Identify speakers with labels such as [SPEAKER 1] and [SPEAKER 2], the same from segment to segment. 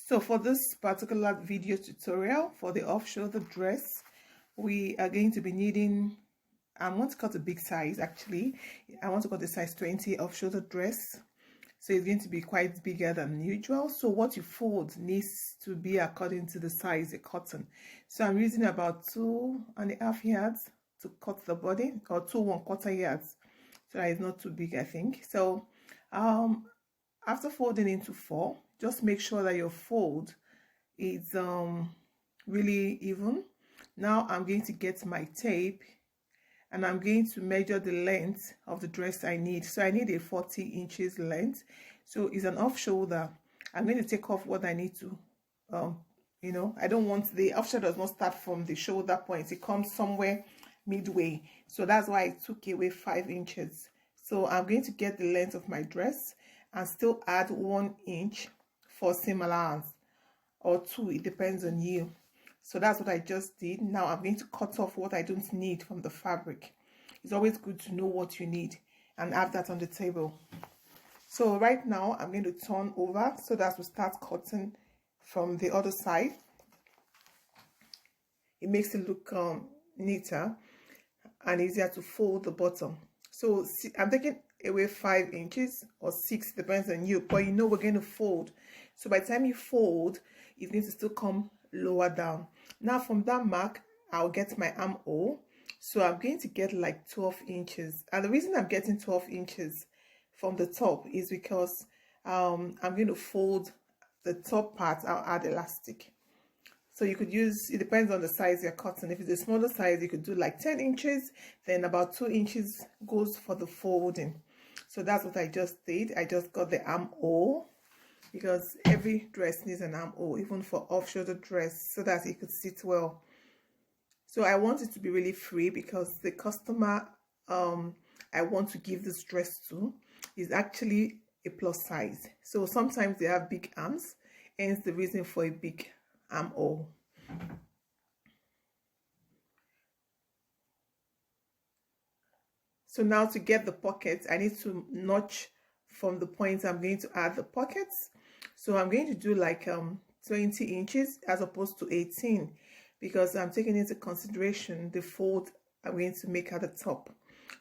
[SPEAKER 1] So for this particular video tutorial for the off-shoulder dress, we are going to be needing, I want to cut a big size actually. I want to cut the size 20 off-shoulder dress. So it's going to be quite bigger than usual. So what you fold needs to be according to the size you're cutting. So I'm using about 2.5 yards to cut the body, or 2 1/4 yards. So that is not too big, I think. So after folding into 4, just make sure that your fold is really even. Now I'm going to get my tape and I'm going to measure the length of the dress I need. So I need a 40 inches length. So it's an off shoulder. I'm going to take off what I need to, I don't want the off shoulder does not start from the shoulder point. It comes somewhere midway. So that's why I took away 5 inches. So I'm going to get the length of my dress and still add 1 inch for seam allowance, or 2, it depends on you. So that's what I just did. Now I'm going to cut off what I don't need from the fabric. It's always good to know what you need and have that on the table. So right now I'm going to turn over so that we start cutting from the other side. It makes it look neater and easier to fold the bottom. So I'm taking away 5 inches or 6, depends on you, but you know we're going to fold. So by the time you fold, it's going to still come lower down. Now from that mark, I'll get my armhole. So I'm going to get like 12 inches. And the reason I'm getting 12 inches from the top is because I'm going to fold the top part. I'll add elastic. So you could use, it depends on the size you're cutting. If it's a smaller size, you could do like 10 inches, then about 2 inches goes for the folding. So that's what I just did. I just got the armhole, because every dress needs an armhole, even for off-shoulder dress, so that it could sit well. So I want it to be really free because the customer I want to give this dress to is actually a plus size. So sometimes they have big arms, hence the reason for a big armhole. So now to get the pockets, I need to notch from the point I'm going to add the pockets. So I'm going to do like 20 inches as opposed to 18, because I'm taking into consideration the fold I'm going to make at the top.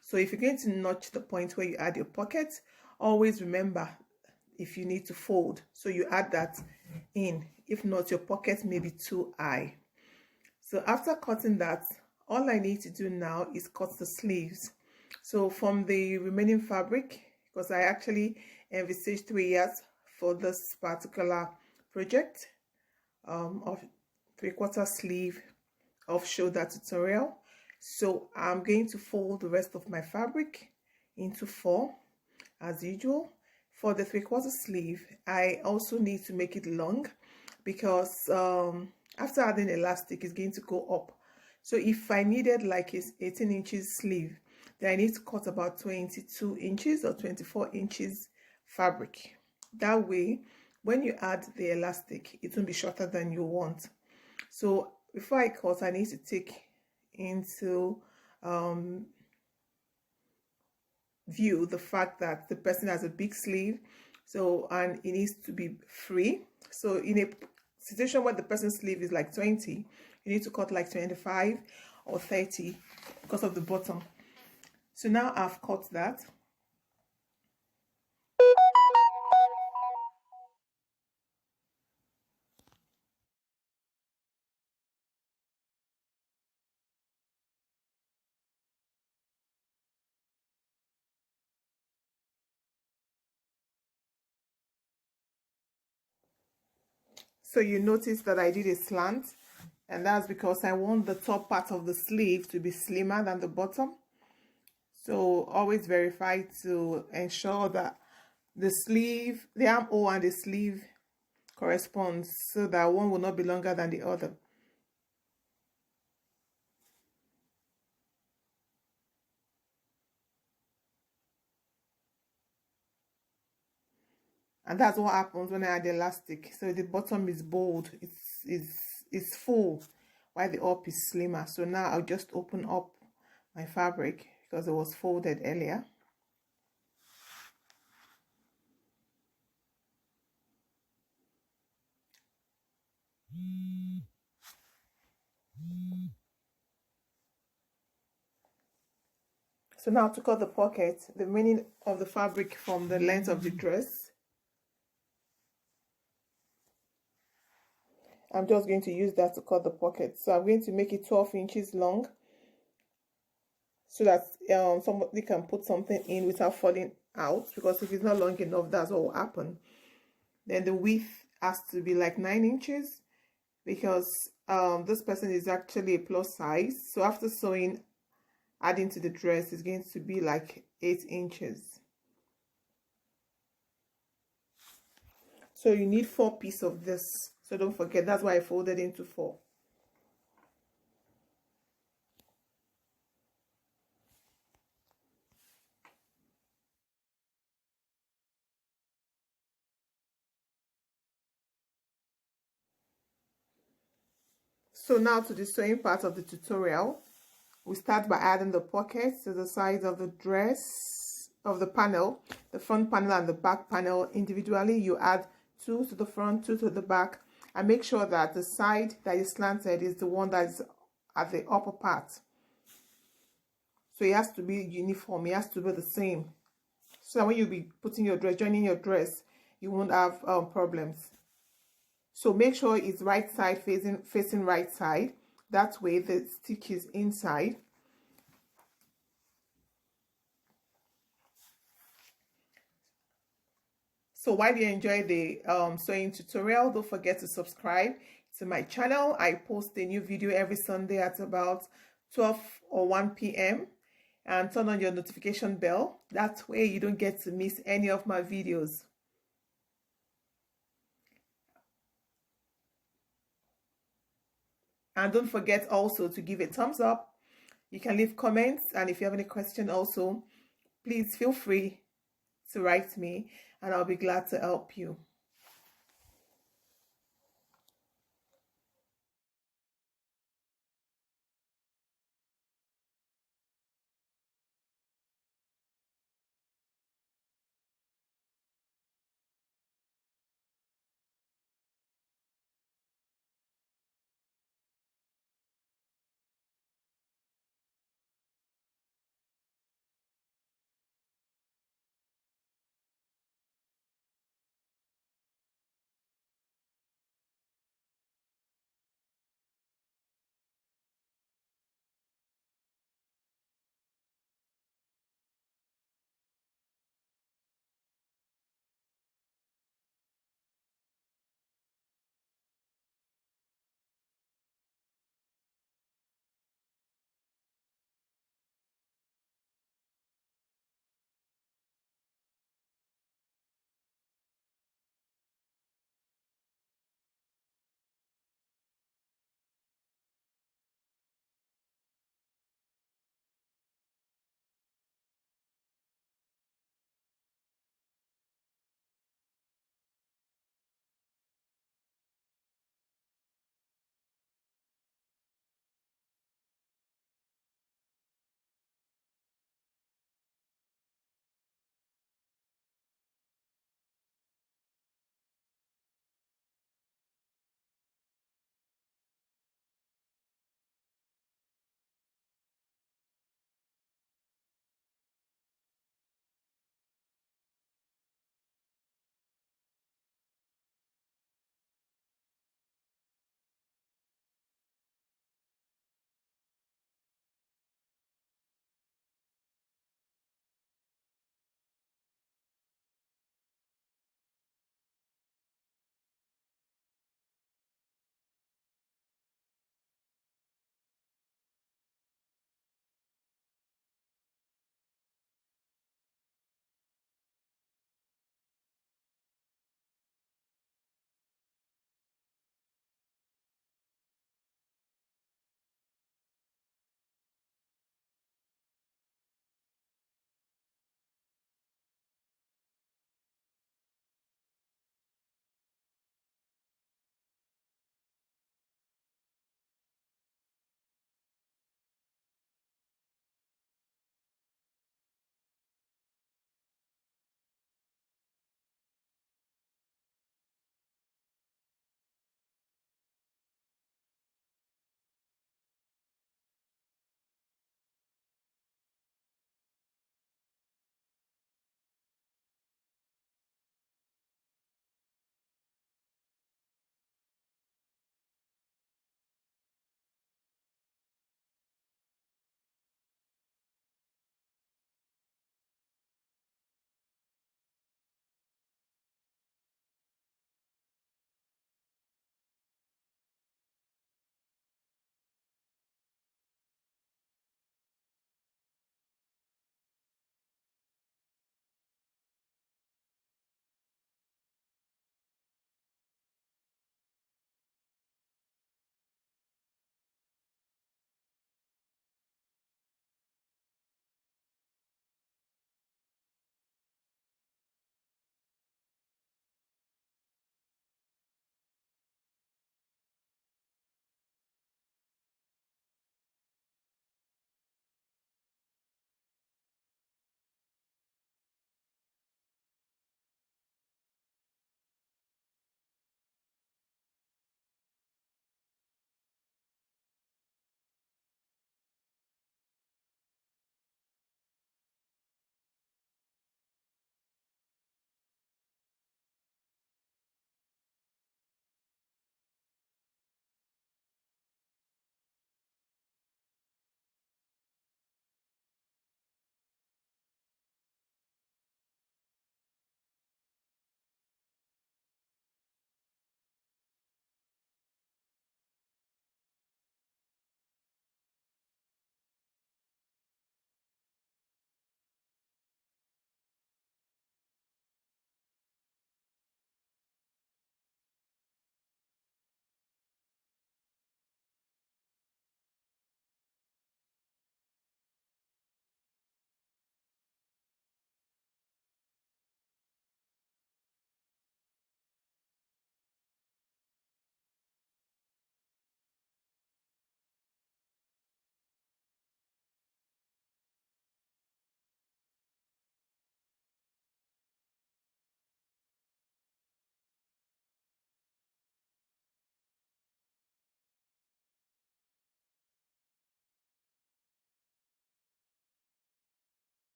[SPEAKER 1] So if you're going to notch the point where you add your pocket, always remember if you need to fold, so you add that in. If not, your pocket may be too high. So after cutting that, all I need to do now is cut the sleeves. So from the remaining fabric, because I actually envisaged 3 yards for this particular project of 3/4 sleeve off shoulder tutorial. So I'm going to fold the rest of my fabric into 4 as usual. For the 3/4 sleeve, I also need to make it long, because after adding elastic, it's going to go up. So if I needed like 18 inches sleeve, then I need to cut about 22 inches or 24 inches fabric. That way, when you add the elastic, it won't be shorter than you want. So before I cut, I need to take into view the fact that the person has a big sleeve, so, and it needs to be free. So in a situation where the person's sleeve is like 20, you need to cut like 25 or 30 because of the bottom. So now I've cut that. So you notice that I did a slant, and that's because I want the top part of the sleeve to be slimmer than the bottom. So always verify to ensure that the sleeve, the armhole and the sleeve corresponds, so that one will not be longer than the other. And that's what happens when I add the elastic. So the bottom is bold, it's full, while the up is slimmer. So now I'll just open up my fabric because it was folded earlier. So now to cut the pocket, the remaining of the fabric from the length of the dress, I'm just going to use that to cut the pocket. So I'm going to make it 12 inches long so that somebody can put something in without falling out, because if it's not long enough, that's what will happen. Then the width has to be like 9 inches because this person is actually a plus size. So after sewing, adding to the dress is going to be like 8 inches. So you need 4 pieces of this. So don't forget, that's why I folded into 4. So now to the sewing part of the tutorial. We start by adding the pockets to the sides of the dress, of the panel, the front panel and the back panel individually. You add 2 to the front, 2 to the back, and make sure that the side that is slanted is the one that is at the upper part. So it has to be uniform, it has to be the same. So that when you be putting your dress, joining your dress, you won't have problems. So make sure it's right side facing right side. That way the stitch is inside. So while you enjoy the sewing tutorial, don't forget to subscribe to my channel. I post a new video every Sunday at about 12 or 1 p.m. and turn on your notification bell. That way you don't get to miss any of my videos. And don't forget also to give a thumbs up. You can leave comments, and if you have any question also, please feel free to write me and I'll be glad to help you.